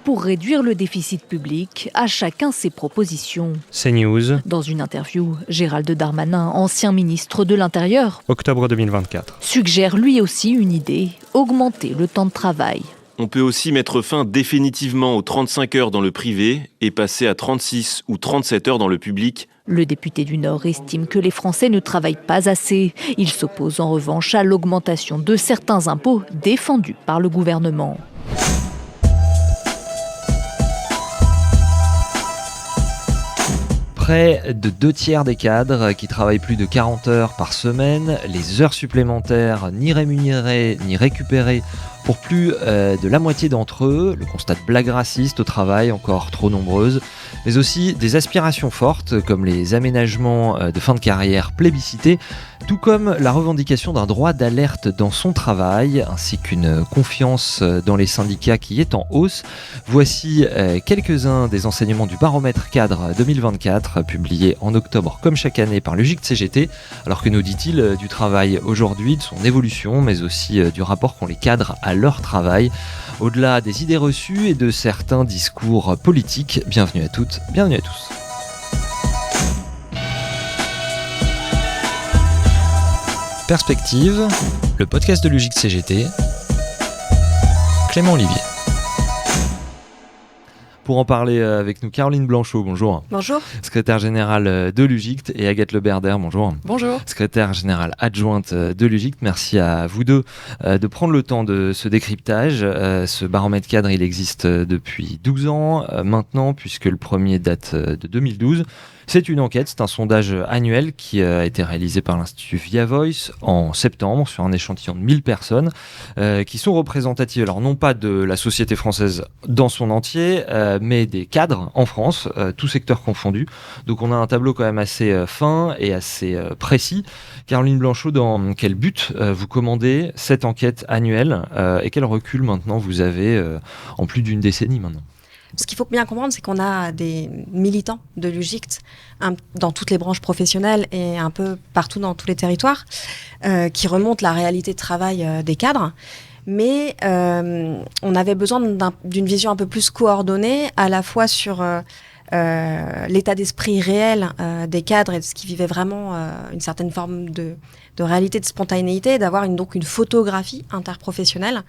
pour réduire le déficit public. À chacun ses propositions. CNews. Dans une interview, Gérald Darmanin, ancien ministre de l'Intérieur, Octobre 2024. suggère lui aussi une idée, augmenter le temps de travail. On peut aussi mettre fin définitivement aux 35 heures dans le privé et passer à 36 ou 37 heures dans le public. Le député du Nord estime que les Français ne travaillent pas assez. Il s'oppose en revanche à l'augmentation de certains impôts défendus par le gouvernement. Près de 2/3 des cadres qui travaillent plus de 40 heures par semaine, les heures supplémentaires ni rémunérées ni récupérées pour plus de la moitié d'entre eux, le constat de blagues racistes au travail encore trop nombreuses, mais aussi des aspirations fortes comme les aménagements de fin de carrière plébiscités, tout comme la revendication d'un droit d'alerte dans son travail, ainsi qu'une confiance dans les syndicats qui est en hausse. Voici quelques-uns des enseignements du baromètre cadre 2024, publié en octobre comme chaque année par le JICT-CGT. Alors que nous dit-il du travail aujourd'hui, de son évolution, mais aussi du rapport qu'ont les cadres à leur travail, au-delà des idées reçues et de certains discours politiques. Bienvenue à toutes, bienvenue à tous. Perspective, le podcast de l'UJIC-CGT, Clément Olivier. Pour en parler avec nous, Caroline Blanchot, bonjour. Bonjour. Secrétaire générale de l'UJIC, et Agathe Leberder, bonjour. Bonjour. Secrétaire générale adjointe de l'UJIC. Merci à vous deux de prendre le temps de ce décryptage. Ce baromètre cadre, il existe depuis 12 ans maintenant, puisque le premier date de 2012. C'est une enquête, c'est un sondage annuel qui a été réalisé par l'Institut Via Voice en septembre sur un échantillon de 1000 personnes qui sont représentatives, alors non pas de la société française dans son entier, mais des cadres en France, tous secteurs confondus. Donc on a un tableau quand même assez fin et assez précis. Caroline Blanchot, dans quel but vous commandez cette enquête annuelle et quel recul maintenant vous avez en plus d'une décennie maintenant ? Ce qu'il faut bien comprendre, c'est qu'on a des militants de l'UJIC dans toutes les branches professionnelles et un peu partout dans tous les territoires qui remontent la réalité de travail des cadres. Mais on avait besoin d'une vision un peu plus coordonnée, à la fois sur l'état d'esprit réel des cadres et de ce qui vivait vraiment une certaine forme de réalité, de spontanéité, d'avoir donc une photographie interprofessionnelle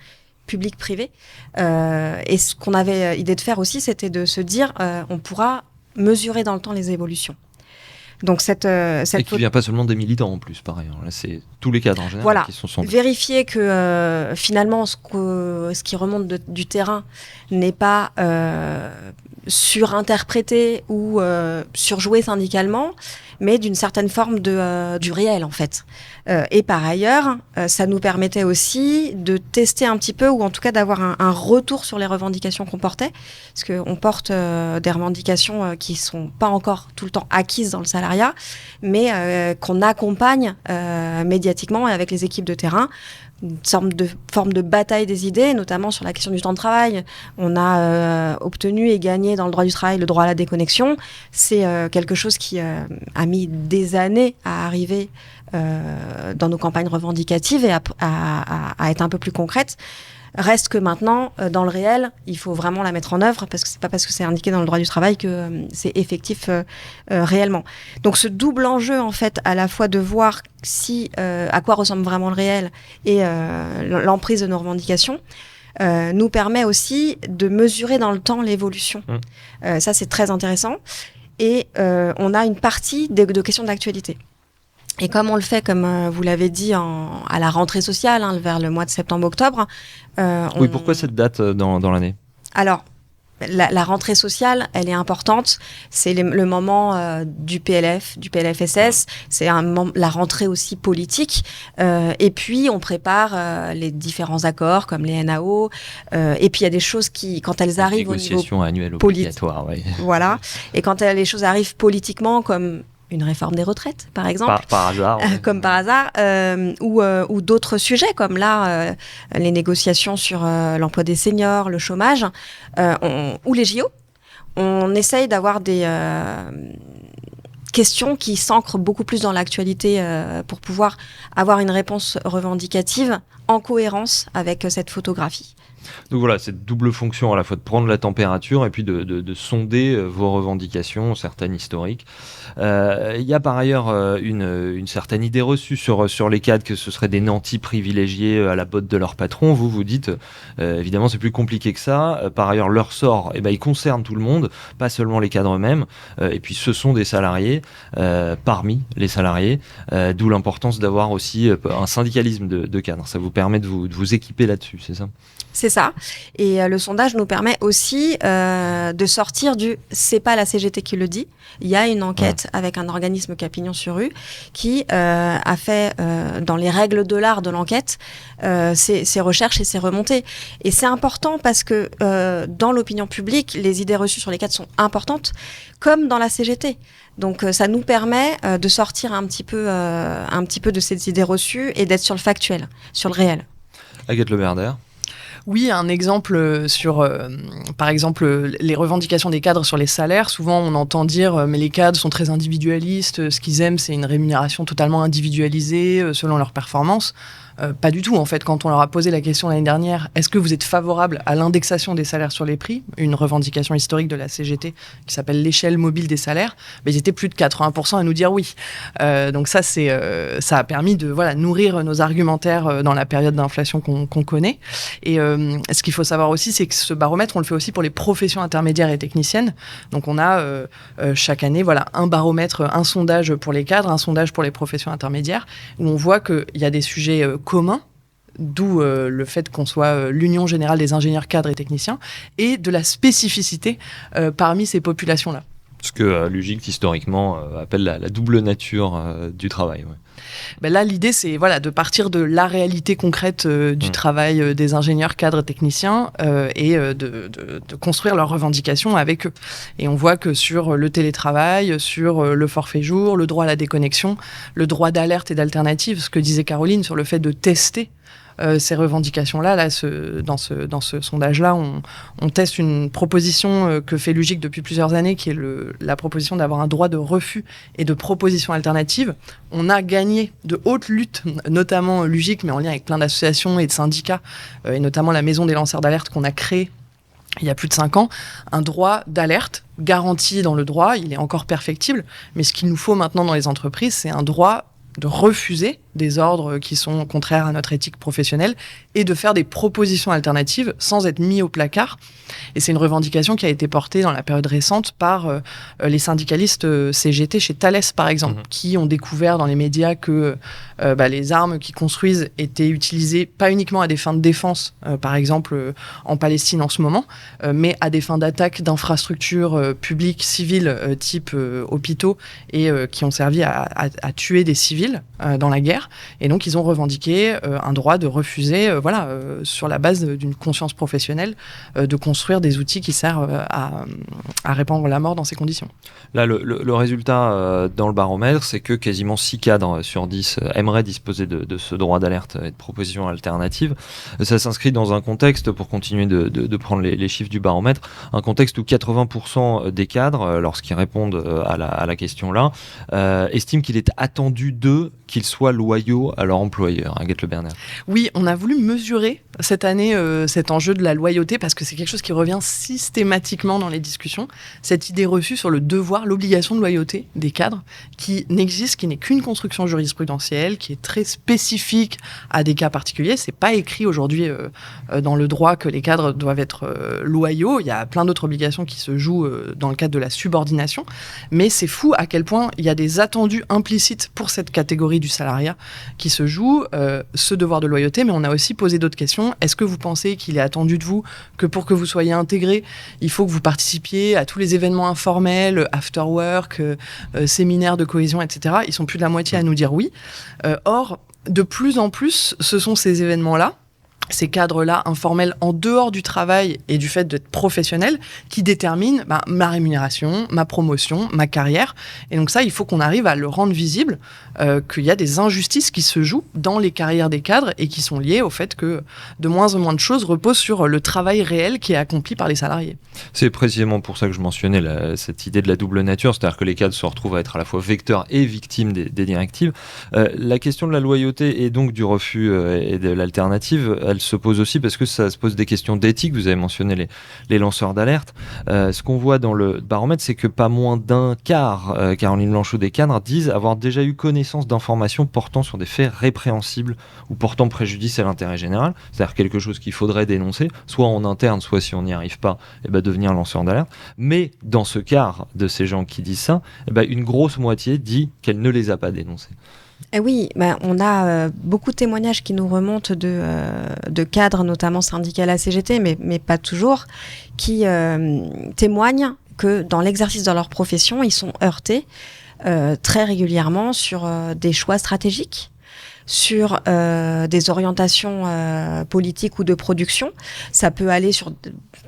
public-privé. Et ce qu'on avait idée de faire aussi, c'était de se dire on pourra mesurer dans le temps les évolutions. Donc cette et qui vient pas seulement des militants en plus, par ailleurs. Là, c'est tous les cadres en général voilà, qui sont sondés. Vérifier que finalement ce qui remonte du terrain n'est pas surinterprété ou surjoué syndicalement, mais d'une certaine forme du réel en fait. Et par ailleurs, ça nous permettait aussi de tester un petit peu, ou en tout cas d'avoir un retour sur les revendications qu'on portait, parce qu'on porte des revendications qui sont pas encore tout le temps acquises dans le salariat, mais qu'on accompagne médiatiquement et avec les équipes de terrain. Une forme de bataille des idées, notamment sur la question du temps de travail. On a obtenu et gagné dans le droit du travail le droit à la déconnexion. C'est quelque chose qui a mis des années à arriver dans nos campagnes revendicatives et à être un peu plus concrète. Reste que maintenant, dans le réel, il faut vraiment la mettre en œuvre, parce que c'est pas parce que c'est indiqué dans le droit du travail que c'est effectif réellement. Donc ce double enjeu, en fait, à la fois de voir à quoi ressemble vraiment le réel et l'emprise de nos revendications, nous permet aussi de mesurer dans le temps l'évolution. Ça, c'est très intéressant. Et on a une partie de questions d'actualité. Et comme on le fait, comme vous l'avez dit, à la rentrée sociale, vers le mois de septembre-octobre. Oui, pourquoi cette date dans l'année ? Alors, la rentrée sociale, elle est importante. C'est le moment du PLF, du PLFSS. C'est la rentrée aussi politique. Et puis, on prépare les différents accords, comme les NAO. Et puis, il y a des choses qui, quand elles arrivent au niveau négociations annuelles obligatoires, oui. Voilà. Et quand les choses arrivent politiquement, comme une réforme des retraites, par exemple. Par hasard. Ouais. Comme par hasard. Ou d'autres sujets, comme là, les négociations sur l'emploi des seniors, le chômage, ou les JO. On essaye d'avoir des questions qui s'ancrent beaucoup plus dans l'actualité pour pouvoir avoir une réponse revendicative en cohérence avec cette photographie Donc voilà, cette double fonction à la fois de prendre la température et puis de sonder vos revendications, certaines historiques. Il y a par ailleurs une certaine idée reçue sur les cadres, que ce seraient des nantis privilégiés à la botte de leur patron. Vous dites, évidemment, c'est plus compliqué que ça. Par ailleurs, leur sort, il concerne tout le monde, pas seulement les cadres eux-mêmes. Et puis, ce sont des salariés parmi les salariés, d'où l'importance d'avoir aussi un syndicalisme de cadres. Ça vous permet de vous équiper là-dessus, c'est ça ? C'est ça. Et le sondage nous permet aussi de sortir du « c'est pas la CGT qui le dit ». Il y a une enquête avec un organisme qui a pignon sur rue qui a fait, dans les règles de l'art de l'enquête, ses recherches et ses remontées. Et c'est important parce que dans l'opinion publique, les idées reçues sur les cadres sont importantes, comme dans la CGT. Donc ça nous permet de sortir un petit peu de ces idées reçues et d'être sur le factuel, sur le réel. Agathe Le Berder. Oui, un exemple sur, par exemple, les revendications des cadres sur les salaires. Souvent, on entend dire mais les cadres sont très individualistes, ce qu'ils aiment, c'est une rémunération totalement individualisée selon leur performance. Pas du tout, en fait. Quand on leur a posé la question l'année dernière, est-ce que vous êtes favorable à l'indexation des salaires sur les prix, une revendication historique de la CGT qui s'appelle l'échelle mobile des salaires, ils étaient plus de 80% à nous dire oui. Donc ça a permis de nourrir nos argumentaires dans la période d'inflation qu'on connaît. Et ce qu'il faut savoir aussi, c'est que ce baromètre, on le fait aussi pour les professions intermédiaires et techniciennes. Donc on a chaque année un baromètre, un sondage pour les cadres, un sondage pour les professions intermédiaires, où on voit qu'il y a des sujets communs, d'où le fait qu'on soit l'Union générale des ingénieurs cadres et techniciens, et de la spécificité parmi ces populations-là. Ce que l'UGICT, historiquement, appelle la double nature du travail. Ouais. Là, l'idée, c'est de partir de la réalité concrète du travail des ingénieurs cadres et techniciens et de construire leurs revendications avec eux. Et on voit que sur le télétravail, sur le forfait jour, le droit à la déconnexion, le droit d'alerte et d'alternative, ce que disait Caroline sur le fait de tester ces revendications-là, dans ce sondage-là, on teste une proposition que fait l'UGIC depuis plusieurs années, qui est la proposition d'avoir un droit de refus et de proposition alternative. On a gagné de haute lutte, notamment l'UGIC, mais en lien avec plein d'associations et de syndicats, et notamment la Maison des lanceurs d'alerte qu'on a créée il y a plus de 5 ans, un droit d'alerte garanti dans le droit. Il est encore perfectible, mais ce qu'il nous faut maintenant dans les entreprises, c'est un droit de refuser des ordres qui sont contraires à notre éthique professionnelle et de faire des propositions alternatives sans être mis au placard. Et c'est une revendication qui a été portée dans la période récente par les syndicalistes CGT chez Thales, par exemple, qui ont découvert dans les médias que les armes qu'ils construisent étaient utilisées pas uniquement à des fins de défense, par exemple en Palestine en ce moment, mais à des fins d'attaque d'infrastructures publiques, civiles, type hôpitaux, et qui ont servi à tuer des civils dans la guerre. Et donc, ils ont revendiqué un droit de refuser, sur la base d'une conscience professionnelle, de construire des outils qui servent à répandre la mort dans ces conditions. Là, le résultat dans le baromètre, c'est que quasiment 6 cadres sur 10 aimeraient disposer de ce droit d'alerte et de propositions alternatives. Ça s'inscrit dans un contexte, pour continuer de prendre les chiffres du baromètre, un contexte où 80% des cadres, lorsqu'ils répondent à la question-là, estiment qu'il est attendu d'eux qu'ils soient loyaux à leur employeur. Agathe Le Berder. Oui, on a voulu mesurer cette année cet enjeu de la loyauté, parce que c'est quelque chose qui revient systématiquement dans les discussions. Cette idée reçue sur le devoir, l'obligation de loyauté des cadres, qui n'existe, qui n'est qu'une construction jurisprudentielle, qui est très spécifique à des cas particuliers. C'est pas écrit aujourd'hui dans le droit que les cadres doivent être loyaux. Il y a plein d'autres obligations qui se jouent dans le cadre de la subordination. Mais c'est fou à quel point il y a des attendus implicites pour cette catégorie du salariat qui se joue, ce devoir de loyauté. Mais on a aussi posé d'autres questions. Est-ce que vous pensez qu'il est attendu de vous que pour que vous soyez intégré, il faut que vous participiez à tous les événements informels, after work, séminaires de cohésion, etc. Ils sont plus de la moitié à nous dire oui. Or, de plus en plus, ce sont ces événements-là, ces cadres-là informels en dehors du travail et du fait d'être professionnel, qui déterminent ma rémunération, ma promotion, ma carrière. Et donc ça, il faut qu'on arrive à le rendre visible, qu'il y a des injustices qui se jouent dans les carrières des cadres et qui sont liées au fait que de moins en moins de choses reposent sur le travail réel qui est accompli par les salariés. C'est précisément pour ça que je mentionnais cette idée de la double nature, c'est-à-dire que les cadres se retrouvent à être à la fois vecteurs et victimes des directives. La question de la loyauté et donc du refus et de l'alternative, elle se pose aussi parce que ça se pose des questions d'éthique. Vous avez mentionné les lanceurs d'alerte. Ce qu'on voit dans le baromètre, c'est que pas moins d'un quart, Caroline Blanchot, des cadres disent avoir déjà eu connaissance d'informations portant sur des faits répréhensibles ou portant préjudice à l'intérêt général. C'est-à-dire quelque chose qu'il faudrait dénoncer, soit en interne, soit si on n'y arrive pas, devenir lanceur d'alerte. Mais dans ce quart de ces gens qui disent ça, une grosse moitié dit qu'elle ne les a pas dénoncés. Et oui, on a beaucoup de témoignages qui nous remontent de cadres, notamment syndicats à la CGT, mais pas toujours, qui témoignent que dans l'exercice de leur profession, ils sont heurtés très régulièrement sur des choix stratégiques, sur des orientations politiques ou de production. Ça peut aller sur,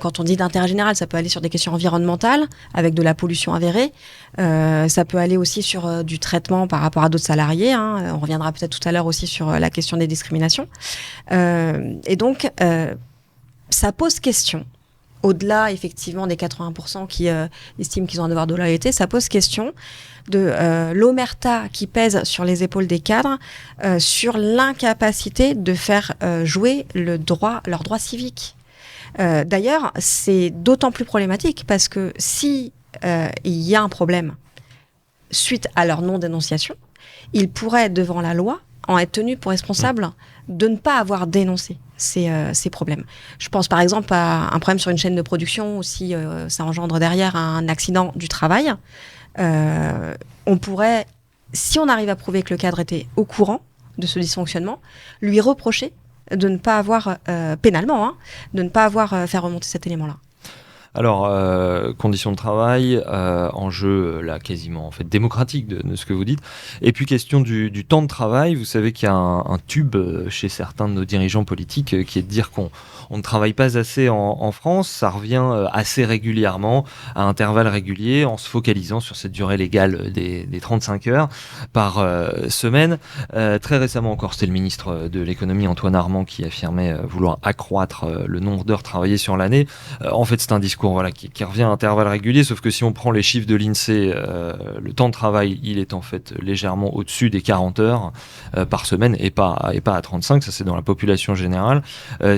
quand on dit d'intérêt général, ça peut aller sur des questions environnementales, avec de la pollution avérée. Ça peut aller aussi sur du traitement par rapport à d'autres salariés. On reviendra peut-être tout à l'heure aussi sur la question des discriminations. Et donc, ça pose question. Au-delà, effectivement, des 80% qui estiment qu'ils ont un devoir de loyauté, ça pose question de l'omerta qui pèse sur les épaules des cadres, sur l'incapacité de faire jouer leurs droits civiques. D'ailleurs, c'est d'autant plus problématique parce que si il y a un problème suite à leur non-dénonciation, ils pourraient, devant la loi, en être tenus pour responsables de ne pas avoir dénoncé ces problèmes. Je pense par exemple à un problème sur une chaîne de production, ou si ça engendre derrière un accident du travail. On pourrait, si on arrive à prouver que le cadre était au courant de ce dysfonctionnement, lui reprocher de ne pas avoir, pénalement, de ne pas avoir fait remonter cet élément-là. Alors, conditions de travail, enjeu là quasiment en fait démocratique de ce que vous dites. Et puis question du temps de travail. Vous savez qu'il y a un tube chez certains de nos dirigeants politiques qui est de dire qu'on ne travaille pas assez en France. Ça revient assez régulièrement, à intervalles réguliers, en se focalisant sur cette durée légale des 35 heures par semaine. Très récemment encore, c'était le ministre de l'économie Antoine Armand qui affirmait vouloir accroître le nombre d'heures travaillées sur l'année. En fait, c'est un discours qui revient à intervalles réguliers, sauf que si on prend les chiffres de l'INSEE, le temps de travail, il est en fait légèrement au-dessus des 40 heures par semaine et pas à 35, ça c'est dans la population générale.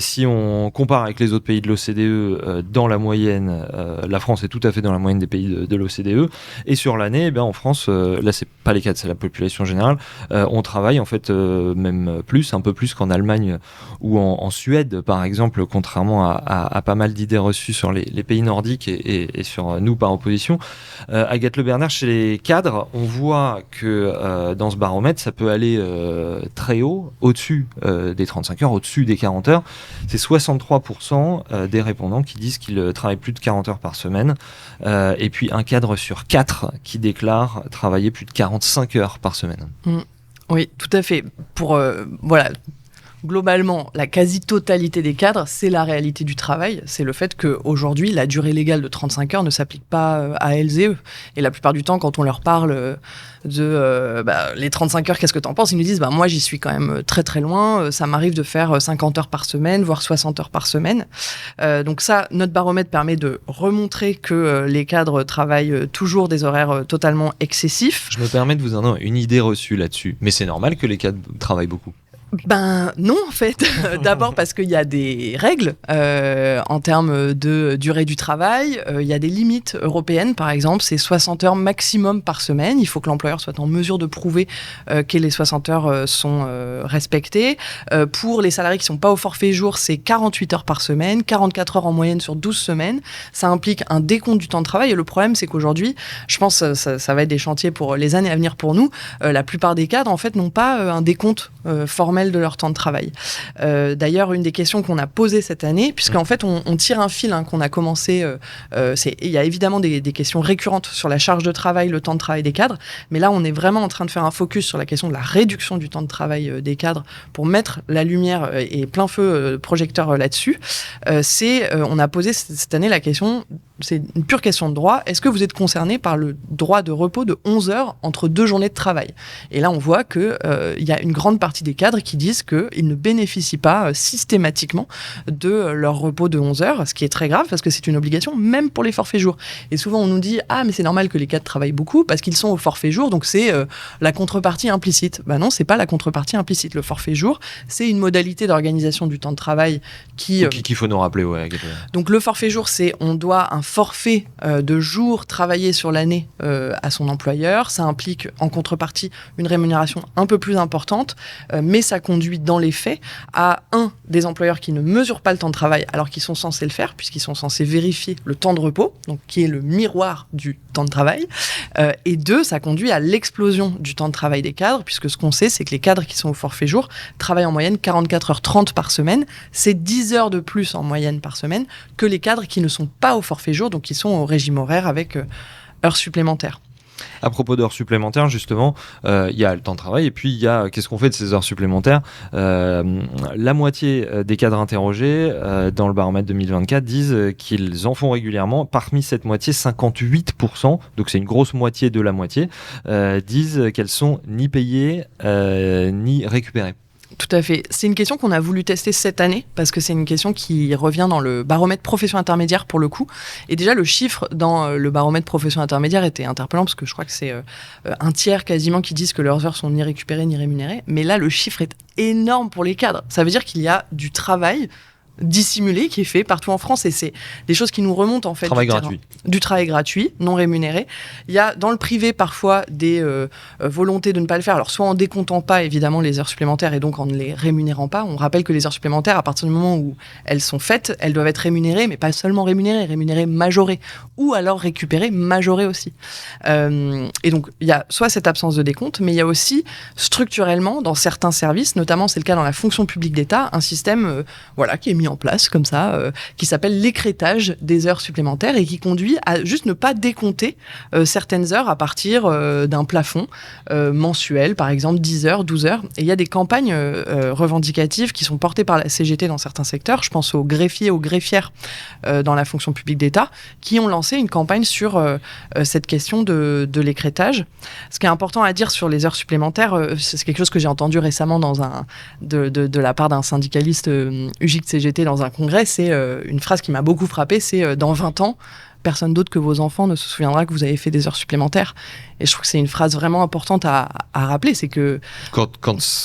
Si on compare avec les autres pays de l'OCDE, dans la moyenne, la France est tout à fait dans la moyenne des pays de l'OCDE, et sur l'année, en France, là c'est pas les cas, c'est la population générale, on travaille en fait même plus, un peu plus qu'en Allemagne ou en Suède par exemple, contrairement à pas mal d'idées reçues sur les pays nordiques et sur nous par opposition. Agathe Le Bernard, chez les cadres, on voit que dans ce baromètre, ça peut aller très haut, au-dessus des 35 heures, au-dessus des 40 heures. C'est 63% des répondants qui disent qu'ils travaillent plus de 40 heures par semaine. Et puis un cadre sur 4 qui déclare travailler plus de 45 heures par semaine. Oui, tout à fait. Globalement, la quasi-totalité des cadres, c'est la réalité du travail. C'est le fait qu'aujourd'hui, la durée légale de 35 heures ne s'applique pas à elles et eux. Et la plupart du temps, quand on leur parle de les 35 heures, qu'est-ce que t'en penses ? Ils nous disent, moi, j'y suis quand même très très loin. Ça m'arrive de faire 50 heures par semaine, voire 60 heures par semaine. Donc ça, notre baromètre permet de remontrer que les cadres travaillent toujours des horaires totalement excessifs. Je me permets de vous en donner une idée reçue là-dessus. Mais c'est normal que les cadres travaillent beaucoup. Non, en fait. D'abord parce qu'il y a des règles en termes de durée du travail. Il y a des limites européennes, par exemple. C'est 60 heures maximum par semaine. Il faut que l'employeur soit en mesure de prouver que les 60 heures sont respectées. Pour les salariés qui ne sont pas au forfait jour, c'est 48 heures par semaine, 44 heures en moyenne sur 12 semaines. Ça implique un décompte du temps de travail. Et le problème, c'est qu'aujourd'hui, je pense que ça va être des chantiers pour les années à venir pour nous. La plupart des cadres, en fait, n'ont pas un décompte formel de leur temps de travail. D'ailleurs, une des questions qu'on a posées cette année, puisqu'en fait, on tire un fil qu'on a commencé, il y a évidemment des questions récurrentes sur la charge de travail, le temps de travail des cadres, mais là, on est vraiment en train de faire un focus sur la question de la réduction du temps de travail des cadres pour mettre la lumière et plein feu projecteur là-dessus. On a posé cette année la question, c'est une pure question de droit, est-ce que vous êtes concerné par le droit de repos de 11 heures entre 2 journées de travail ? Et là, on voit qu'il y a une grande partie des cadres qui disent qu'ils ne bénéficient pas systématiquement de leur repos de 11 heures, ce qui est très grave parce que c'est une obligation même pour les forfaits jours. Et souvent on nous dit « Ah, mais c'est normal que les cadres travaillent beaucoup parce qu'ils sont au forfait jour, donc c'est la contrepartie implicite. » Ben non, c'est pas la contrepartie implicite. Le forfait jour, c'est une modalité d'organisation du temps de travail qu'il faut nous rappeler. Donc le forfait jour, c'est on doit un forfait de jours travaillés sur l'année à son employeur. Ça implique en contrepartie une rémunération un peu plus importante, mais ça conduit dans les faits à des employeurs qui ne mesurent pas le temps de travail alors qu'ils sont censés le faire, puisqu'ils sont censés vérifier le temps de repos, donc qui est le miroir du temps de travail. Et 2, ça conduit à l'explosion du temps de travail des cadres, puisque ce qu'on sait, c'est que les cadres qui sont au forfait jour travaillent en moyenne 44h30 par semaine. C'est 10 heures de plus en moyenne par semaine que les cadres qui ne sont pas au forfait jour, donc qui sont au régime horaire avec heures supplémentaires. À propos d'heures supplémentaires, justement, il y a le temps de travail et puis il y a qu'est-ce qu'on fait de ces heures supplémentaires. La moitié des cadres interrogés dans le baromètre 2024 disent qu'ils en font régulièrement. Parmi cette moitié, 58%, donc c'est une grosse moitié de la moitié, disent qu'elles sont ni payées ni récupérées. Tout à fait. C'est une question qu'on a voulu tester cette année parce que c'est une question qui revient dans le baromètre profession intermédiaire pour le coup. Et déjà, le chiffre dans le baromètre profession intermédiaire était interpellant parce que je crois que c'est un tiers quasiment qui disent que leurs heures sont ni récupérées ni rémunérées. Mais là, le chiffre est énorme pour les cadres. Ça veut dire qu'il y a du travail dissimulé qui est fait partout en France et c'est des choses qui nous remontent en fait du travail gratuit, non rémunéré. Il y a dans le privé parfois des volontés de ne pas le faire, alors soit en décomptant pas évidemment les heures supplémentaires et donc en ne les rémunérant pas. On rappelle que les heures supplémentaires, à partir du moment où elles sont faites, elles doivent être rémunérées, mais pas seulement rémunérées, majorées, ou alors récupérées, majorées aussi. Et donc il y a soit cette absence de décompte, mais il y a aussi structurellement dans certains services, notamment c'est le cas dans la fonction publique d'État, un système qui est mis en place comme ça, qui s'appelle l'écrêtage des heures supplémentaires et qui conduit à juste ne pas décompter certaines heures à partir d'un plafond mensuel, par exemple 10 heures, 12 heures. Et il y a des campagnes revendicatives qui sont portées par la CGT dans certains secteurs. Je pense aux greffiers, aux greffières dans la fonction publique d'État qui ont lancé une campagne sur cette question de l'écrêtage. Ce qui est important à dire sur les heures supplémentaires, c'est quelque chose que j'ai entendu récemment de la part d'un syndicaliste UGIC CGT dans un congrès, c'est une phrase qui m'a beaucoup frappée, c'est dans 20 ans, personne d'autre que vos enfants ne se souviendra que vous avez fait des heures supplémentaires. Et je trouve que c'est une phrase vraiment importante à rappeler, c'est que... Quand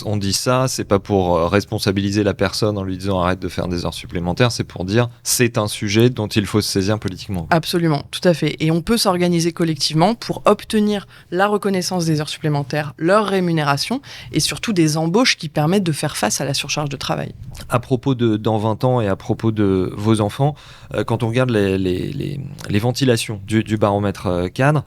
on dit ça, c'est pas pour responsabiliser la personne en lui disant arrête de faire des heures supplémentaires, c'est pour dire c'est un sujet dont il faut se saisir politiquement. Absolument, tout à fait. Et on peut s'organiser collectivement pour obtenir la reconnaissance des heures supplémentaires, leur rémunération et surtout des embauches qui permettent de faire face à la surcharge de travail. À propos de dans 20 ans et à propos de vos enfants, quand on regarde les ventilations du baromètre cadre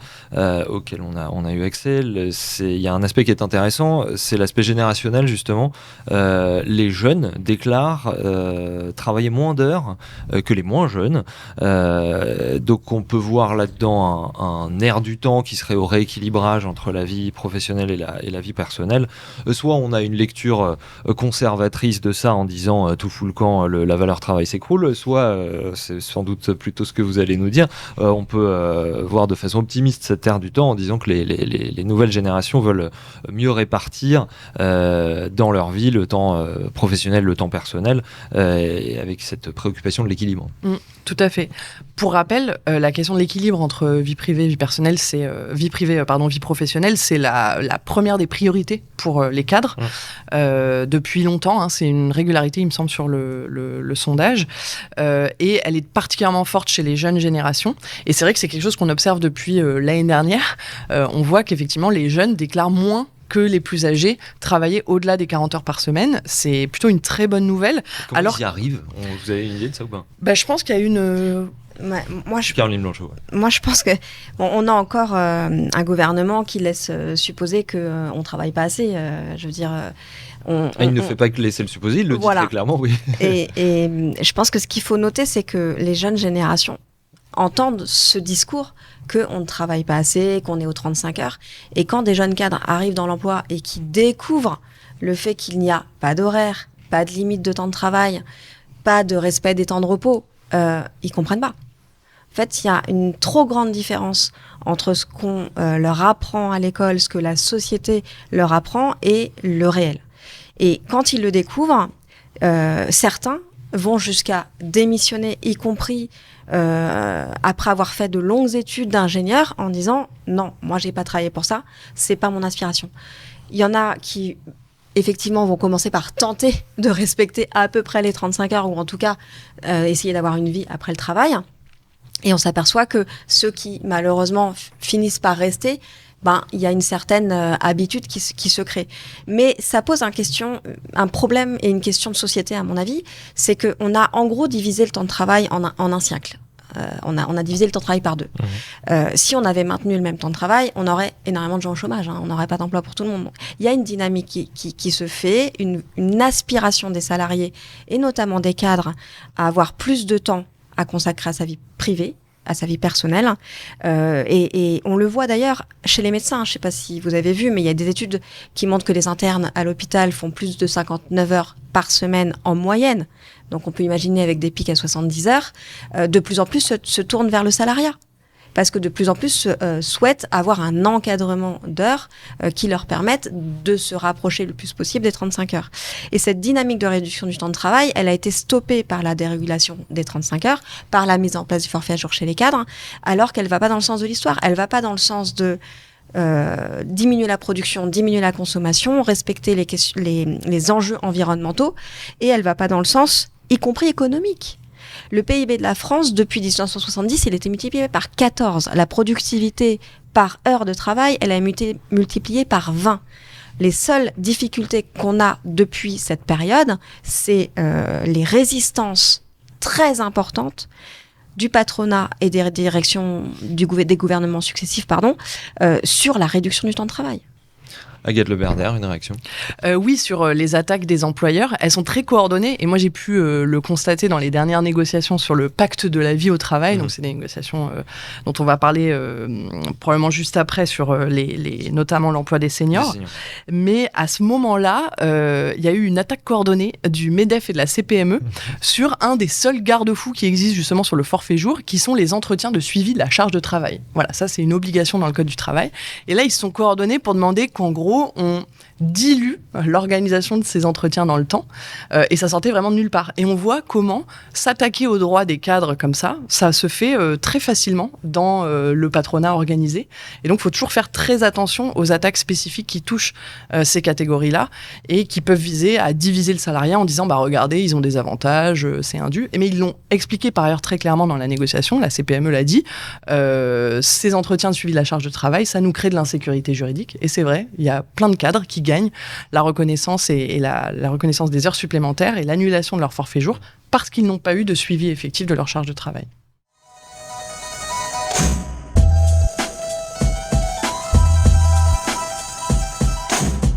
auquel on a eu accès, il y a un aspect qui est intéressant, c'est l'aspect générationnel justement. Les jeunes déclarent travailler moins d'heures que les moins jeunes. Donc on peut voir là-dedans un air du temps qui serait au rééquilibrage entre la vie professionnelle et la vie personnelle. Soit on a une lecture conservatrice de ça en disant tout fout le camp, la valeur travail s'écroule, soit c'est sans doute plutôt ce que vous allez nous dire, on peut voir de façon optimiste cette ère du temps en disant que les nouvelles générations veulent mieux répartir dans leur vie le temps professionnel, le temps personnel, et avec cette préoccupation de l'équilibre. Tout à fait. Pour rappel, la question de l'équilibre entre vie privée et vie personnelle, vie professionnelle, c'est la première des priorités pour les cadres depuis longtemps. C'est une régularité, il me semble, sur le sondage. Et elle est particulièrement forte chez les jeunes générations. Et c'est vrai que c'est quelque chose qu'on observe depuis l'année dernière. On voit qu'effectivement, les jeunes déclarent moins que les plus âgés travailler au-delà des 40 heures par semaine. C'est plutôt une très bonne nouvelle. Comment ils y arrivent ? Vous avez une idée de ça ou pas ? Je pense qu'il y a une... Caroline Blanchot. Moi, je pense que on a encore un gouvernement qui laisse supposer qu'on ne travaille pas assez. Je veux dire... il ne fait pas que laisser le supposer, il le dit très clairement, oui. Et je pense que ce qu'il faut noter, c'est que les jeunes générations entendent ce discours qu'on ne travaille pas assez, qu'on est aux 35 heures. Et quand des jeunes cadres arrivent dans l'emploi et qui découvrent le fait qu'il n'y a pas d'horaire, pas de limite de temps de travail, pas de respect des temps de repos, ils comprennent pas. En fait, il y a une trop grande différence entre ce qu'on leur apprend à l'école, ce que la société leur apprend et le réel. Et quand ils le découvrent, certains vont jusqu'à démissionner, y compris après avoir fait de longues études d'ingénieur, en disant « Non, moi, j'ai pas travaillé pour ça, c'est pas mon aspiration ». Il y en a qui, effectivement, vont commencer par tenter de respecter à peu près les 35 heures, ou en tout cas, essayer d'avoir une vie après le travail. Et on s'aperçoit que ceux qui, malheureusement, finissent par rester, il y a une certaine habitude qui se crée. Mais ça pose un problème et une question de société, à mon avis, c'est qu'on a en gros divisé le temps de travail en un siècle. On a divisé le temps de travail par 2. Si on avait maintenu le même temps de travail, on aurait énormément de gens au chômage, on n'aurait pas d'emploi pour tout le monde. Donc, il y a une dynamique qui se fait, une aspiration des salariés, et notamment des cadres, à avoir plus de temps à consacrer à sa vie privée, à sa vie personnelle. Et on le voit d'ailleurs chez les médecins. Je ne sais pas si vous avez vu, mais il y a des études qui montrent que les internes à l'hôpital font plus de 59 heures par semaine en moyenne. Donc on peut imaginer avec des pics à 70 heures. De plus en plus se tournent vers le salariat. Parce que de plus en plus souhaitent avoir un encadrement d'heures qui leur permettent de se rapprocher le plus possible des 35 heures. Et cette dynamique de réduction du temps de travail, elle a été stoppée par la dérégulation des 35 heures, par la mise en place du forfait à jour chez les cadres, alors qu'elle ne va pas dans le sens de l'histoire. Elle ne va pas dans le sens de diminuer la production, diminuer la consommation, respecter les enjeux environnementaux, et elle ne va pas dans le sens, y compris économique. Le PIB de la France, depuis 1970, il a été multiplié par 14. La productivité par heure de travail, elle a été multipliée par 20. Les seules difficultés qu'on a depuis cette période, c'est les résistances très importantes du patronat et des directions des gouvernements successifs, sur la réduction du temps de travail. Agathe Le Berder, une réaction ? Oui, sur les attaques des employeurs, elles sont très coordonnées, et moi j'ai pu le constater dans les dernières négociations sur le pacte de la vie au travail. Donc c'est des négociations dont on va parler probablement juste après sur notamment l'emploi des seniors. Mais à ce moment-là, il y a eu une attaque coordonnée du MEDEF et de la CPME sur un des seuls garde-fous qui existent justement sur le forfait jour, qui sont les entretiens de suivi de la charge de travail. Voilà, ça c'est une obligation dans le Code du travail. Et là, ils se sont coordonnés pour demander qu'en gros, on dilue l'organisation de ces entretiens dans le temps, et ça sortait vraiment de nulle part. Et on voit comment s'attaquer aux droits des cadres comme ça se fait très facilement dans le patronat organisé. Et donc, il faut toujours faire très attention aux attaques spécifiques qui touchent ces catégories-là et qui peuvent viser à diviser le salariat en disant regardez, ils ont des avantages, c'est indu. Mais ils l'ont expliqué par ailleurs très clairement dans la négociation, la CPME l'a dit, ces entretiens de suivi de la charge de travail, ça nous crée de l'insécurité juridique. Et c'est vrai, il y a plein de cadres qui gagnent la reconnaissance et la reconnaissance des heures supplémentaires et l'annulation de leur forfait jour parce qu'ils n'ont pas eu de suivi effectif de leur charge de travail.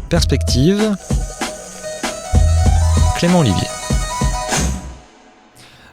Perspective, Clément Olivier.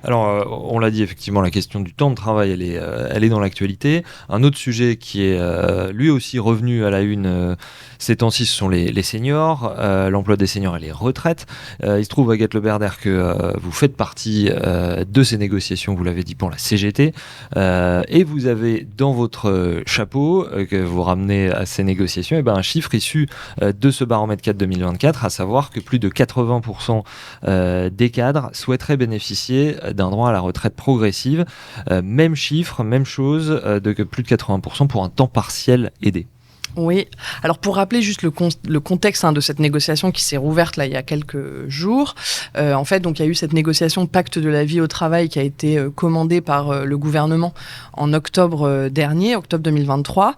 Alors, on l'a dit, effectivement, la question du temps de travail, elle est dans l'actualité. Un autre sujet qui est lui aussi revenu à la une ces temps-ci, ce sont les seniors, l'emploi des seniors et les retraites. Il se trouve, Agathe Le Berder, que vous faites partie de ces négociations, vous l'avez dit, pour la CGT. Et vous avez dans votre chapeau, que vous ramenez à ces négociations, un chiffre issu de ce baromètre 4 2024, à savoir que plus de 80% des cadres souhaiteraient bénéficier d'un droit à la retraite progressive. Même chiffre, même chose, de que plus de 80% pour un temps partiel aidé. Oui, alors pour rappeler juste le contexte de cette négociation qui s'est rouverte là il y a quelques jours, en fait donc il y a eu cette négociation pacte de la vie au travail qui a été commandée par le gouvernement en octobre dernier, octobre 2023.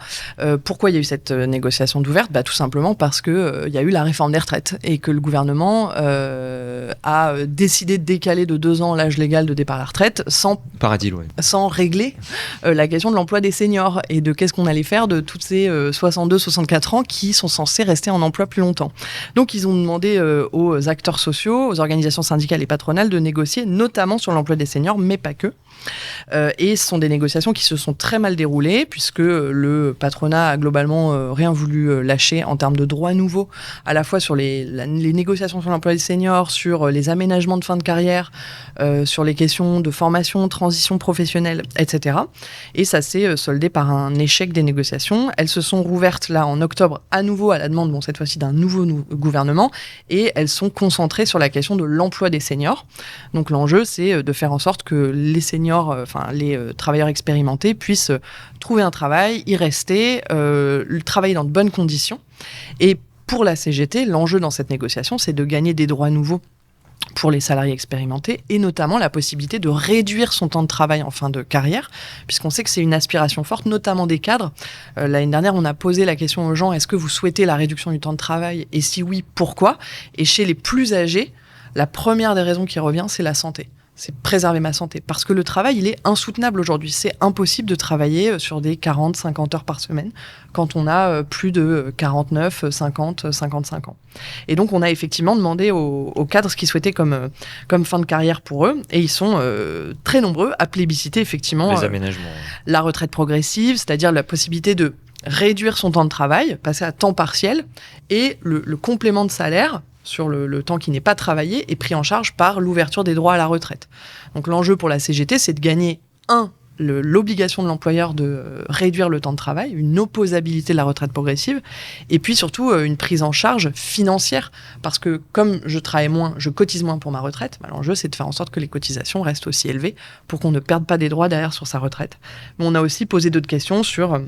Pourquoi il y a eu cette négociation d'ouverte ? Tout simplement parce que il y a eu la réforme des retraites et que le gouvernement a décidé de décaler de 2 ans l'âge légal de départ à la retraite sans régler la question de l'emploi des seniors et de qu'est-ce qu'on allait faire de toutes ces 62-64 ans qui sont censés rester en emploi plus longtemps. Donc ils ont demandé aux acteurs sociaux, aux organisations syndicales et patronales de négocier notamment sur l'emploi des seniors, mais pas que. Et ce sont des négociations qui se sont très mal déroulées puisque le patronat a globalement rien voulu lâcher en termes de droits nouveaux, à la fois sur les négociations sur l'emploi des seniors, sur les aménagements de fin de carrière, sur les questions de formation, transition professionnelle, etc. Et ça s'est soldé par un échec des négociations. Elles se sont rouvertes ouvertes là en octobre à nouveau à la demande, cette fois-ci d'un nouveau gouvernement, et elles sont concentrées sur la question de l'emploi des seniors. Donc l'enjeu, c'est de faire en sorte que les seniors, les travailleurs expérimentés puissent trouver un travail, y rester, travailler dans de bonnes conditions. Et pour la CGT, l'enjeu dans cette négociation, c'est de gagner des droits nouveaux pour les salariés expérimentés, et notamment la possibilité de réduire son temps de travail en fin de carrière, puisqu'on sait que c'est une aspiration forte, notamment des cadres. L'année dernière, on a posé la question aux gens, est-ce que vous souhaitez la réduction du temps de travail ? Et si oui, pourquoi ? Et chez les plus âgés, la première des raisons qui revient, c'est la santé. C'est préserver ma santé. Parce que le travail, il est insoutenable aujourd'hui. C'est impossible de travailler sur des 40, 50 heures par semaine quand on a plus de 49, 50, 55 ans. Et donc, on a effectivement demandé aux cadres ce qu'ils souhaitaient comme fin de carrière pour eux. Et ils sont très nombreux à plébisciter effectivement les aménagements. La retraite progressive, c'est-à-dire la possibilité de réduire son temps de travail, passer à temps partiel, et le complément de salaire sur le temps qui n'est pas travaillé est pris en charge par l'ouverture des droits à la retraite. Donc l'enjeu pour la CGT, c'est de gagner, l'obligation de l'employeur de réduire le temps de travail, une opposabilité de la retraite progressive, et puis surtout une prise en charge financière, parce que comme je travaille moins, je cotise moins pour ma retraite, l'enjeu c'est de faire en sorte que les cotisations restent aussi élevées pour qu'on ne perde pas des droits derrière sur sa retraite. Mais on a aussi posé d'autres questions sur...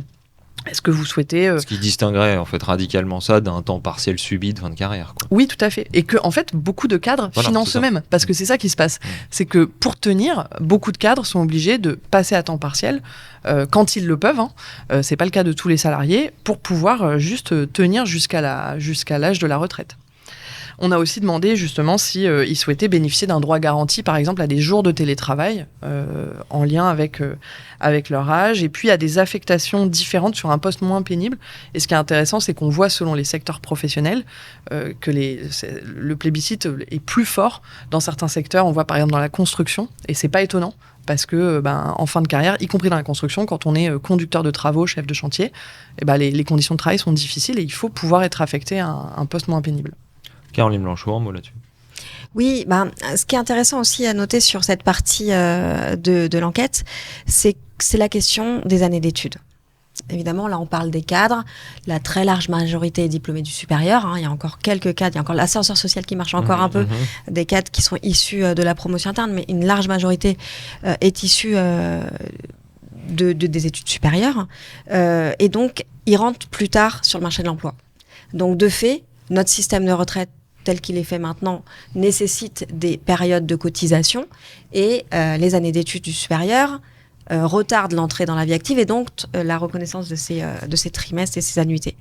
Est-ce que vous souhaitez... Ce qui distinguerait en fait radicalement ça d'un temps partiel subi de fin de carrière, quoi. Oui, tout à fait. Et que en fait, beaucoup de cadres financent eux-mêmes, parce que c'est ça qui se passe. C'est que pour tenir, beaucoup de cadres sont obligés de passer à temps partiel quand ils le peuvent. C'est pas le cas de tous les salariés, pour pouvoir juste tenir jusqu'à l'âge de la retraite. On a aussi demandé justement si ils souhaitaient bénéficier d'un droit garanti, par exemple à des jours de télétravail en lien avec leur âge, et puis à des affectations différentes sur un poste moins pénible. Et ce qui est intéressant, c'est qu'on voit selon les secteurs professionnels que le plébiscite est plus fort dans certains secteurs. On voit par exemple dans la construction, et c'est pas étonnant. Parce que, en fin de carrière, y compris dans la construction, quand on est conducteur de travaux, chef de chantier, les conditions de travail sont difficiles et il faut pouvoir être affecté à un poste moins pénible. Caroline Blanchot, un mot là-dessus. Oui, ce qui est intéressant aussi à noter sur cette partie de l'enquête, c'est la question des années d'études. Évidemment, là, on parle des cadres. La très large majorité est diplômée du supérieur. Il y a encore quelques cadres. Il y a encore l'ascenseur social qui marche encore un peu. Des cadres qui sont issus de la promotion interne, mais une large majorité est issue des études supérieures. Et donc, ils rentrent plus tard sur le marché de l'emploi. Donc, de fait, notre système de retraite tel qu'il est fait maintenant nécessite des périodes de cotisation, et les années d'études du supérieur retardent l'entrée dans la vie active et donc la reconnaissance de ces trimestres et ces annuités.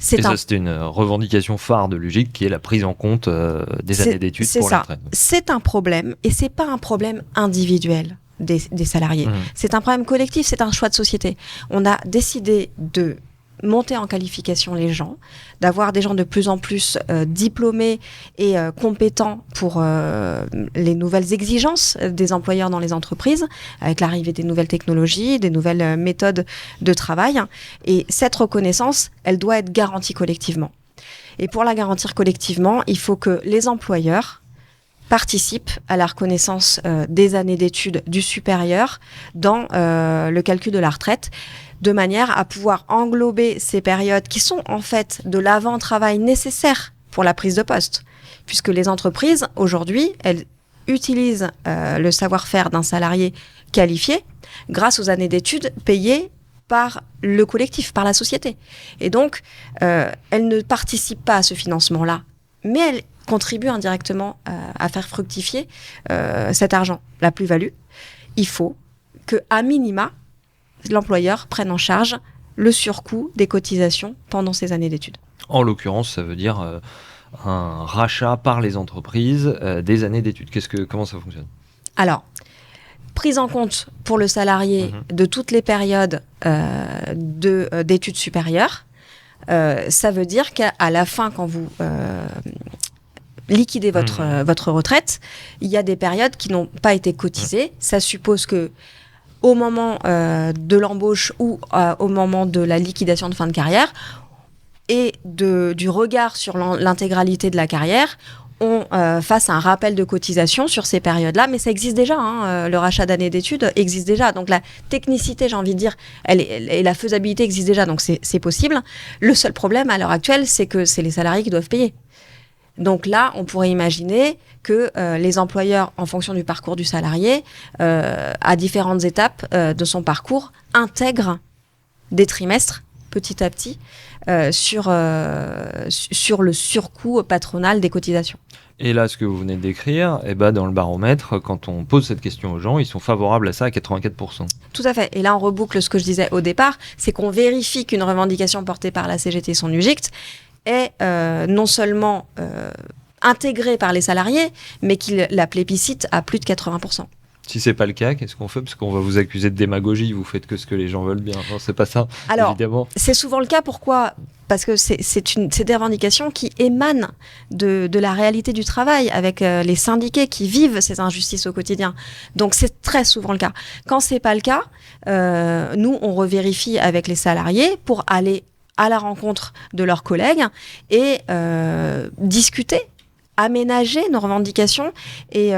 C'était une revendication phare de l'UGIC, qui est la prise en compte des années d'études pour la retraite. C'est un problème, et c'est pas un problème individuel des salariés. C'est un problème collectif, c'est un choix de société. On a décidé de monter en qualification les gens, d'avoir des gens de plus en plus diplômés et compétents pour les nouvelles exigences des employeurs dans les entreprises, avec l'arrivée des nouvelles technologies, des nouvelles méthodes de travail. Et cette reconnaissance, elle doit être garantie collectivement. Et pour la garantir collectivement, il faut que les employeurs participent à la reconnaissance des années d'études du supérieur dans le calcul de la retraite, de manière à pouvoir englober ces périodes qui sont en fait de l'avant-travail nécessaire pour la prise de poste. Puisque les entreprises, aujourd'hui, elles utilisent le savoir-faire d'un salarié qualifié grâce aux années d'études payées par le collectif, par la société. Et donc, elles ne participent pas à ce financement-là, mais elles contribuent indirectement à faire fructifier cet argent. La plus-value, il faut qu'à minima, l'employeur prenne en charge le surcoût des cotisations pendant ces années d'études. En l'occurrence, ça veut dire un rachat par les entreprises des années d'études. Comment ça fonctionne ? Alors, prise en compte pour le salarié de toutes les périodes d'études supérieures. Ça veut dire qu'à la fin, quand vous liquidez votre retraite, il y a des périodes qui n'ont pas été cotisées. Ça suppose que au moment de l'embauche ou au moment de la liquidation de fin de carrière et du regard sur l'intégralité de la carrière, on fasse un rappel de cotisation sur ces périodes-là, mais ça existe déjà, le rachat d'années d'études existe déjà, donc la technicité, j'ai envie de dire, et la faisabilité existe déjà, donc c'est possible. Le seul problème à l'heure actuelle, c'est que c'est les salariés qui doivent payer. Donc là, on pourrait imaginer que les employeurs, en fonction du parcours du salarié, à différentes étapes de son parcours, intègrent des trimestres, petit à petit, sur le surcoût patronal des cotisations. Et là, ce que vous venez de décrire, dans le baromètre, quand on pose cette question aux gens, ils sont favorables à ça à 84%. Tout à fait. Et là, on reboucle ce que je disais au départ, c'est qu'on vérifie qu'une revendication portée par la CGT, son UGICT, est non seulement intégrée par les salariés, mais qu'il la plébiscite à plus de 80%. Si c'est pas le cas, qu'est-ce qu'on fait? Parce qu'on va vous accuser de démagogie, vous faites que ce que les gens veulent bien. Enfin, c'est pas ça, alors, évidemment. C'est souvent le cas, pourquoi? Parce que c'est des revendications qui émanent de la réalité du travail, avec les syndiqués qui vivent ces injustices au quotidien. Donc c'est très souvent le cas. Quand c'est pas le cas, nous, on revérifie avec les salariés pour aller à la rencontre de leurs collègues et discuter, aménager nos revendications et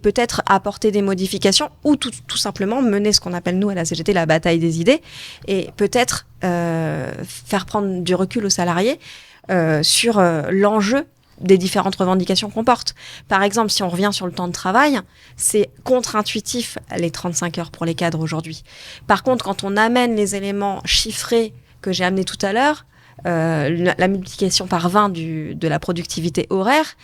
peut-être apporter des modifications ou tout simplement mener ce qu'on appelle nous à la CGT la bataille des idées et peut-être faire prendre du recul aux salariés sur l'enjeu des différentes revendications qu'on porte. Par exemple, si on revient sur le temps de travail, c'est contre-intuitif les 35 heures pour les cadres aujourd'hui. Par contre, quand on amène les éléments chiffrés que j'ai amenés tout à l'heure, la multiplication par 20 de la productivité horaire,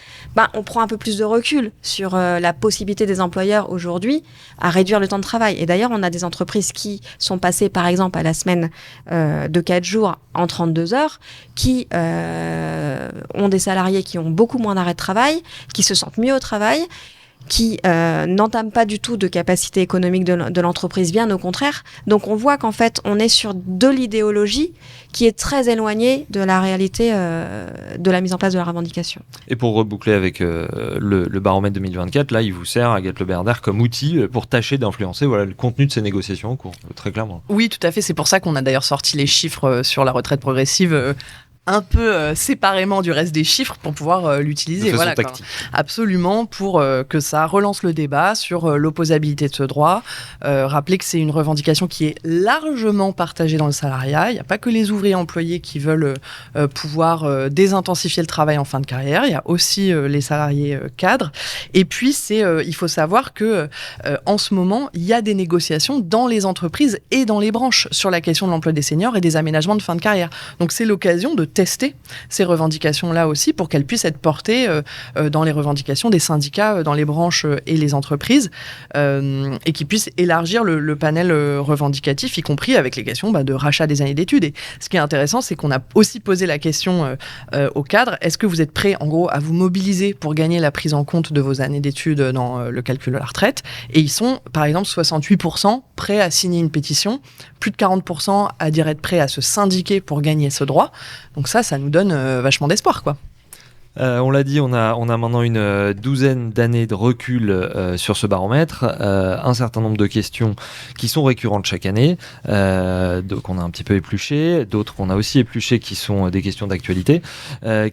on prend un peu plus de recul sur la possibilité des employeurs aujourd'hui à réduire le temps de travail. Et d'ailleurs, on a des entreprises qui sont passées, par exemple, à la semaine de 4 jours en 32 heures, qui ont des salariés qui ont beaucoup moins d'arrêt de travail, qui se sentent mieux au travail, qui n'entament pas du tout de capacité économique de l'entreprise, bien au contraire. Donc on voit qu'en fait, on est sur de l'idéologie qui est très éloignée de la réalité de la mise en place de la revendication. Et pour reboucler avec le baromètre 2024, là, il vous sert, Agathe Le Berder, comme outil pour tâcher d'influencer le contenu de ces négociations en cours, très clairement. Oui, tout à fait. C'est pour ça qu'on a d'ailleurs sorti les chiffres sur la retraite progressive un peu séparément du reste des chiffres pour pouvoir l'utiliser. De façon tactique. Absolument, pour que ça relance le débat sur l'opposabilité de ce droit. Rappeler que c'est une revendication qui est largement partagée dans le salariat. Il n'y a pas que les ouvriers employés qui veulent pouvoir désintensifier le travail en fin de carrière. Il y a aussi les salariés cadres. Et puis, il faut savoir que en ce moment, il y a des négociations dans les entreprises et dans les branches sur la question de l'emploi des seniors et des aménagements de fin de carrière. Donc, c'est l'occasion de tester ces revendications-là aussi pour qu'elles puissent être portées dans les revendications des syndicats, dans les branches et les entreprises, et qui puissent élargir le panel revendicatif, y compris avec les questions de rachat des années d'études. Et ce qui est intéressant, c'est qu'on a aussi posé la question aux cadres, est-ce que vous êtes prêts, en gros, à vous mobiliser pour gagner la prise en compte de vos années d'études dans le calcul de la retraite? Et ils sont, par exemple, 68% prêts à signer une pétition, plus de 40% à dire être prêts à se syndiquer pour gagner ce droit. Donc ça nous donne vachement d'espoir, quoi. On l'a dit, on a maintenant une douzaine d'années de recul sur ce baromètre, un certain nombre de questions qui sont récurrentes chaque année, qu'on a un petit peu épluchées, d'autres qu'on a aussi épluchées qui sont des questions d'actualité,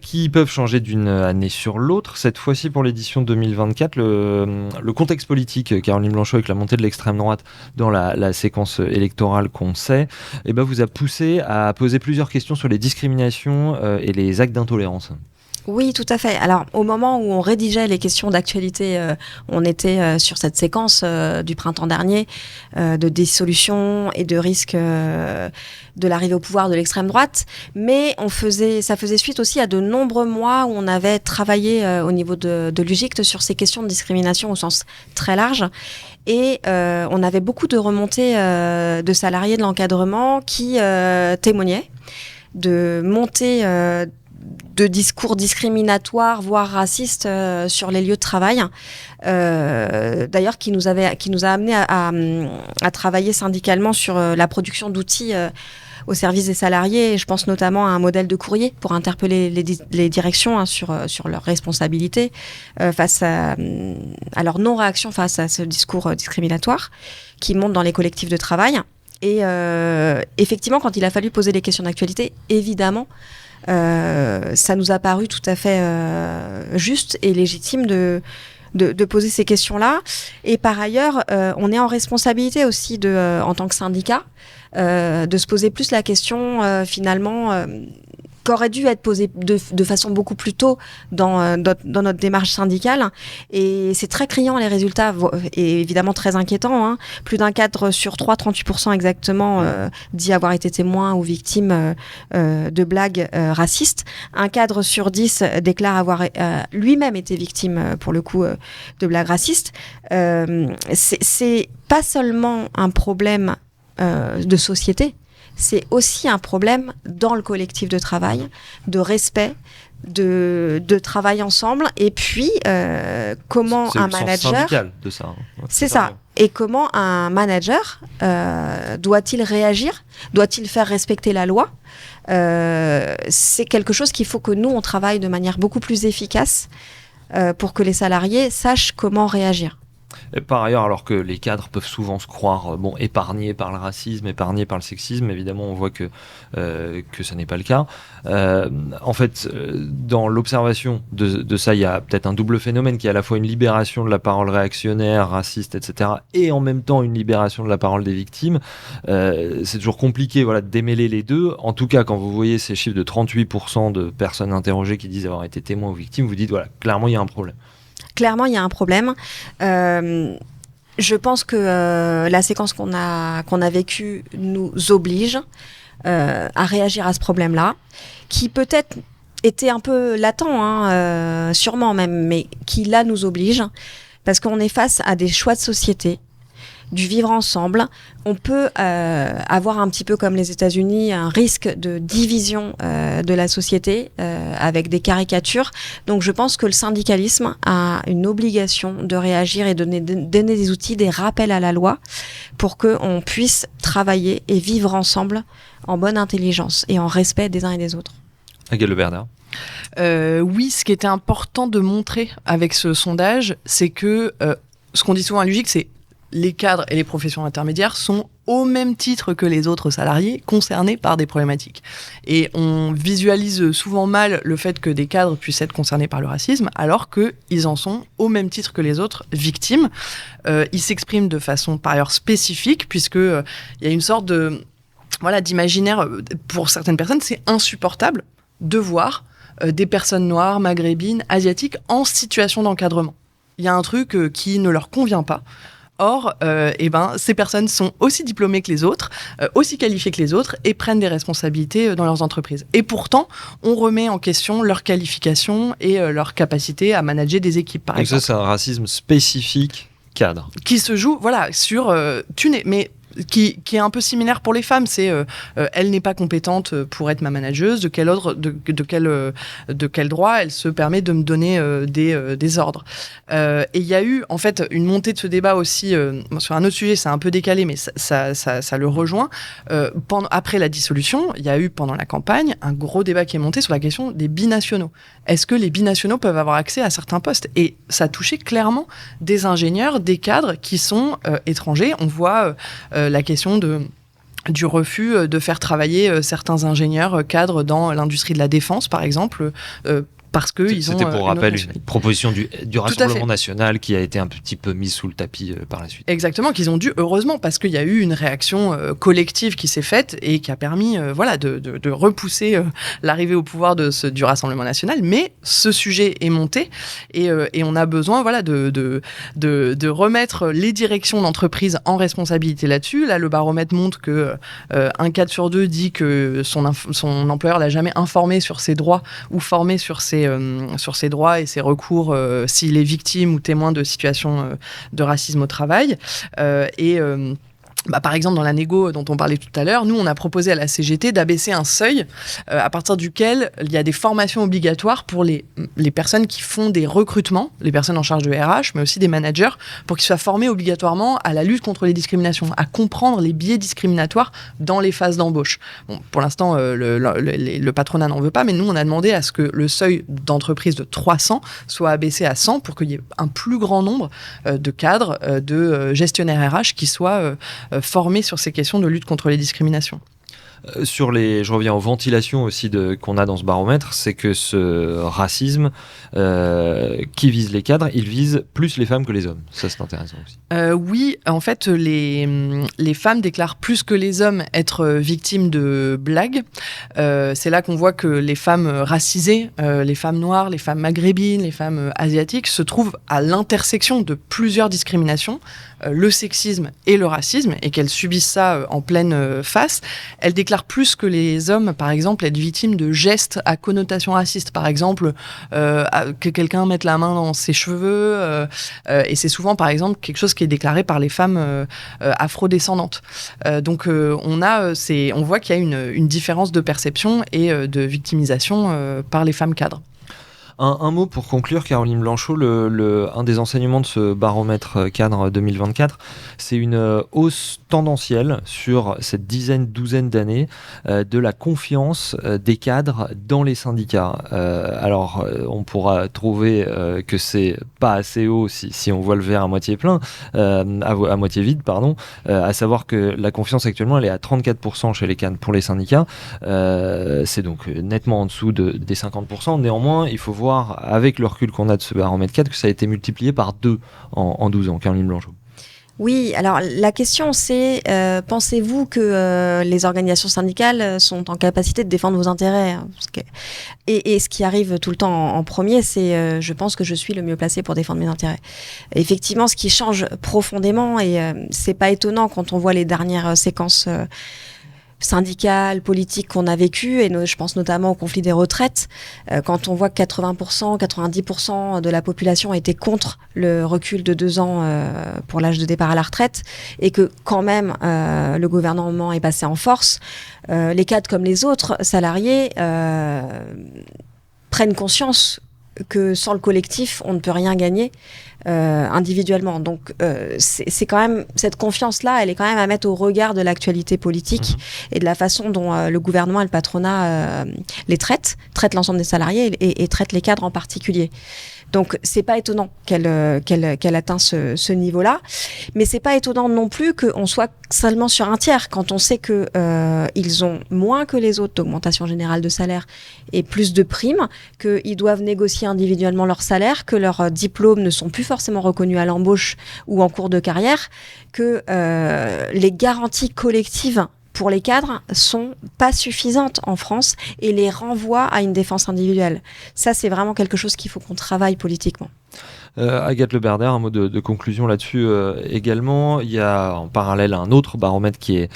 qui peuvent changer d'une année sur l'autre. Cette fois-ci, pour l'édition 2024, le contexte politique, Caroline Blanchot, avec la montée de l'extrême droite dans la séquence électorale qu'on sait, vous a poussé à poser plusieurs questions sur les discriminations et les actes d'intolérance. Oui, tout à fait. Alors, au moment où on rédigeait les questions d'actualité, on était sur cette séquence du printemps dernier de dissolution et de risque de l'arrivée au pouvoir de l'extrême droite. Mais ça faisait suite aussi à de nombreux mois où on avait travaillé au niveau de l'UGICT sur ces questions de discrimination au sens très large. Et on avait beaucoup de remontées de salariés de l'encadrement qui témoignaient de montées de discours discriminatoires, voire racistes sur les lieux de travail. D'ailleurs, qui nous a amené à travailler syndicalement sur la production d'outils au service des salariés. Je pense notamment à un modèle de courrier pour interpeller les directions sur leurs responsabilités face à leur non-réaction face à ce discours discriminatoire qui monte dans les collectifs de travail. Et effectivement, quand il a fallu poser les questions d'actualité, évidemment, ça nous a paru tout à fait juste et légitime de poser ces questions-là. Et par ailleurs, on est en responsabilité aussi en tant que syndicat de se poser plus la question finalement qu'aurait dû être posée de façon beaucoup plus tôt dans notre démarche syndicale. Et c'est très criant, les résultats, et évidemment très inquiétant. Hein. Plus d'un cadre sur 3, 38% exactement, dit avoir été témoin ou victime de blagues racistes. Un cadre sur 10 déclare avoir lui-même été victime, pour le coup, de blagues racistes. C'est pas seulement un problème de société, c'est aussi un problème dans le collectif de travail, de respect, de travail ensemble, et puis comment un manager... C'est le sens syndical de ça. Hein. C'est ça. Et comment un manager doit-il réagir ? Doit-il faire respecter la loi ? C'est quelque chose qu'il faut que nous, on travaille de manière beaucoup plus efficace pour que les salariés sachent comment réagir. Et par ailleurs, alors que les cadres peuvent souvent se croire épargnés par le racisme, épargnés par le sexisme, évidemment on voit que ça n'est pas le cas. En fait, dans l'observation de ça, il y a peut-être un double phénomène qui est à la fois une libération de la parole réactionnaire, raciste, etc., et en même temps une libération de la parole des victimes. C'est toujours compliqué de démêler les deux. En tout cas, quand vous voyez ces chiffres de 38% de personnes interrogées qui disent avoir été témoins ou victimes, vous dites clairement il y a un problème. Clairement, il y a un problème. Je pense que la séquence qu'on a vécue nous oblige à réagir à ce problème-là, qui peut-être était un peu latent, sûrement même, mais qui là nous oblige, parce qu'on est face à des choix de société, du vivre ensemble. On peut avoir un petit peu comme les États-Unis un risque de division de la société avec des caricatures. Donc je pense que le syndicalisme a une obligation de réagir et de donner des outils, des rappels à la loi pour qu'on puisse travailler et vivre ensemble en bonne intelligence et en respect des uns et des autres. Agathe Le Bernard. Oui, ce qui était important de montrer avec ce sondage, c'est que ce qu'on dit souvent à l'UGIC, c'est les cadres et les professions intermédiaires sont au même titre que les autres salariés concernés par des problématiques. Et on visualise souvent mal le fait que des cadres puissent être concernés par le racisme, alors qu'ils en sont au même titre que les autres victimes. Ils s'expriment de façon par ailleurs spécifique, puisqu'il y a une sorte d'imaginaire, pour certaines personnes, c'est insupportable de voir des personnes noires, maghrébines, asiatiques en situation d'encadrement. Il y a un truc qui ne leur convient pas. Or, ces personnes sont aussi diplômées que les autres, aussi qualifiées que les autres et prennent des responsabilités dans leurs entreprises. Et pourtant, on remet en question leur qualification et leur capacité à manager des équipes, par exemple. Donc ça, c'est un racisme spécifique cadre. Qui se joue, sur... mais qui est un peu similaire pour les femmes, c'est elle n'est pas compétente pour être ma manageuse, de quel droit elle se permet de me donner des ordres. Et il y a eu en fait une montée de ce débat aussi sur un autre sujet, c'est un peu décalé, mais ça le rejoint. Après la dissolution, il y a eu pendant la campagne un gros débat qui est monté sur la question des binationaux. Est-ce que les binationaux peuvent avoir accès à certains postes ? Et ça touchait clairement des ingénieurs, des cadres qui sont étrangers. On voit la question du refus de faire travailler certains ingénieurs cadres dans l'industrie de la défense, par exemple, parce qu'ils ont... C'était pour rappel une proposition du Rassemblement national qui a été un petit peu mise sous le tapis par la suite. Exactement, qu'ils ont dû, heureusement, parce qu'il y a eu une réaction collective qui s'est faite et qui a permis de repousser l'arrivée au pouvoir du Rassemblement national. Mais ce sujet est monté et on a besoin de remettre les directions d'entreprise en responsabilité là-dessus. Là, le baromètre montre que un cadre sur deux dit que son employeur l'a jamais informé sur ses droits ou formé sur ses droits et ses recours s'il est victime ou témoin de situations de racisme au travail. Par exemple, dans la négo dont on parlait tout à l'heure, nous, on a proposé à la CGT d'abaisser un seuil à partir duquel il y a des formations obligatoires pour les personnes qui font des recrutements, les personnes en charge de RH, mais aussi des managers, pour qu'ils soient formés obligatoirement à la lutte contre les discriminations, à comprendre les biais discriminatoires dans les phases d'embauche. Bon, pour l'instant, le patronat n'en veut pas, mais nous, on a demandé à ce que le seuil d'entreprise de 300 soit abaissé à 100 pour qu'il y ait un plus grand nombre de cadres, de gestionnaires RH qui soient formés sur ces questions de lutte contre les discriminations. Je reviens aux ventilations aussi qu'on a dans ce baromètre, c'est que ce racisme qui vise les cadres, il vise plus les femmes que les hommes. Ça, c'est intéressant aussi. Oui, en fait, les femmes déclarent plus que les hommes être victimes de blagues. C'est là qu'on voit que les femmes racisées, les femmes noires, les femmes maghrébines, les femmes asiatiques se trouvent à l'intersection de plusieurs discriminations, le sexisme et le racisme, et qu'elles subissent ça en pleine face. Elles déclarent plus que les hommes, par exemple, être victimes de gestes à connotation raciste. Par exemple, que quelqu'un mette la main dans ses cheveux. Et c'est souvent, par exemple, quelque chose qui est déclaré par les femmes afrodescendantes. Donc, on voit qu'il y a une différence de perception et de victimisation par les femmes cadres. Un mot pour conclure, Caroline Blanchot, un des enseignements de ce baromètre cadre 2024, c'est une hausse tendancielle sur cette douzaine d'années de la confiance des cadres dans les syndicats. Alors, on pourra trouver que c'est pas assez haut si on voit le verre à moitié plein, à moitié vide, pardon, à savoir que la confiance actuellement, elle est à 34% chez les cadres pour les syndicats. C'est donc nettement en dessous des 50%. Néanmoins, il faut voir avec le recul qu'on a de ce baromètre 4 que ça a été multiplié par 2 en 12 ans. Caroline Blanchot. Oui, alors la question c'est, pensez-vous que les organisations syndicales sont en capacité de défendre vos intérêts, hein, et ce qui arrive tout le temps en premier, c'est je pense que je suis le mieux placé pour défendre mes intérêts. Effectivement, ce qui change profondément, et c'est pas étonnant quand on voit les dernières séquences syndicales, politiques qu'on a vécues, et je pense notamment au conflit des retraites, quand on voit que 80%, 90% de la population était contre le recul de 2 ans pour l'âge de départ à la retraite, et que quand même le gouvernement est passé en force, les cadres comme les autres salariés prennent conscience que sans le collectif, on ne peut rien gagner individuellement. Donc, c'est quand même, cette confiance-là, elle est quand même à mettre au regard de l'actualité politique et de la façon dont le gouvernement et le patronat les traitent l'ensemble des salariés et traitent les cadres en particulier. Donc, c'est pas étonnant qu'elle atteint ce niveau-là, mais c'est pas étonnant non plus qu'on soit seulement sur un tiers, quand on sait que ils ont moins que les autres d'augmentation générale de salaire et plus de primes, qu'ils doivent négocier individuellement leur salaire, que leurs diplômes ne sont plus forcément reconnus à l'embauche ou en cours de carrière, que les garanties collectives pour les cadres sont pas suffisantes en France et les renvoient à une défense individuelle. Ça, c'est vraiment quelque chose qu'il faut qu'on travaille politiquement. Agathe Le Berder, un mot de conclusion là-dessus également. Il y a en parallèle un autre baromètre qui est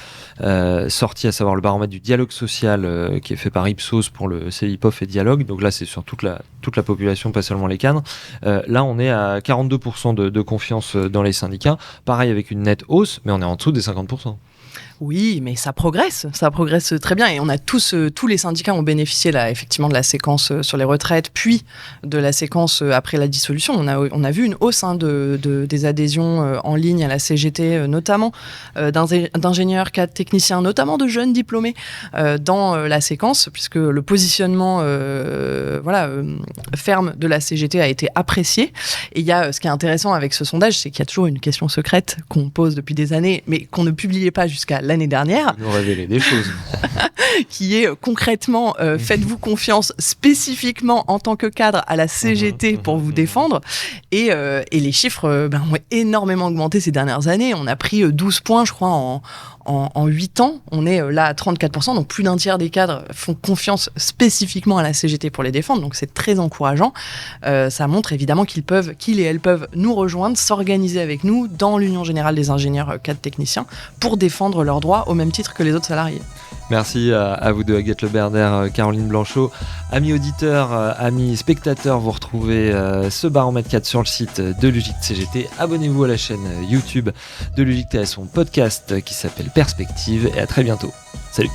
sorti, à savoir le baromètre du dialogue social qui est fait par Ipsos pour le CIPOF et Dialogue. Donc là, c'est sur toute la population, pas seulement les cadres. Là, on est à 42% de confiance dans les syndicats. Pareil, avec une nette hausse, mais on est en dessous des 50%. Oui, mais ça progresse très bien, et on a tous les syndicats ont bénéficié là effectivement de la séquence sur les retraites, puis de la séquence après la dissolution. On a vu une hausse des adhésions en ligne à la CGT, notamment d'ingénieurs, cadres, techniciens, notamment de jeunes diplômés dans la séquence, puisque le positionnement ferme de la CGT a été apprécié. Et il y a ce qui est intéressant avec ce sondage, c'est qu'il y a toujours une question secrète qu'on pose depuis des années, mais qu'on ne publiait pas jusqu'à l'année dernière. Nous révéler des choses. Qui est concrètement, faites-vous confiance spécifiquement en tant que cadre à la CGT pour vous défendre. Et les chiffres ont énormément augmenté ces dernières années. On a pris 12 points, je crois, en 8 ans. On est là à 34%, donc plus d'un tiers des cadres font confiance spécifiquement à la CGT pour les défendre, donc c'est très encourageant. Ça montre évidemment qu'ils et elles peuvent nous rejoindre, s'organiser avec nous dans l'Union Générale des Ingénieurs Cadres Techniciens pour défendre leurs droits au même titre que les autres salariés. Merci à vous deux, Agathe Le Berder, Caroline Blanchot. Amis auditeurs, amis spectateurs, vous retrouvez ce baromètre 4 sur le site de l'UJIC CGT. Abonnez-vous à la chaîne YouTube de l'UJIC et à son podcast qui s'appelle Perspective, et à très bientôt. Salut.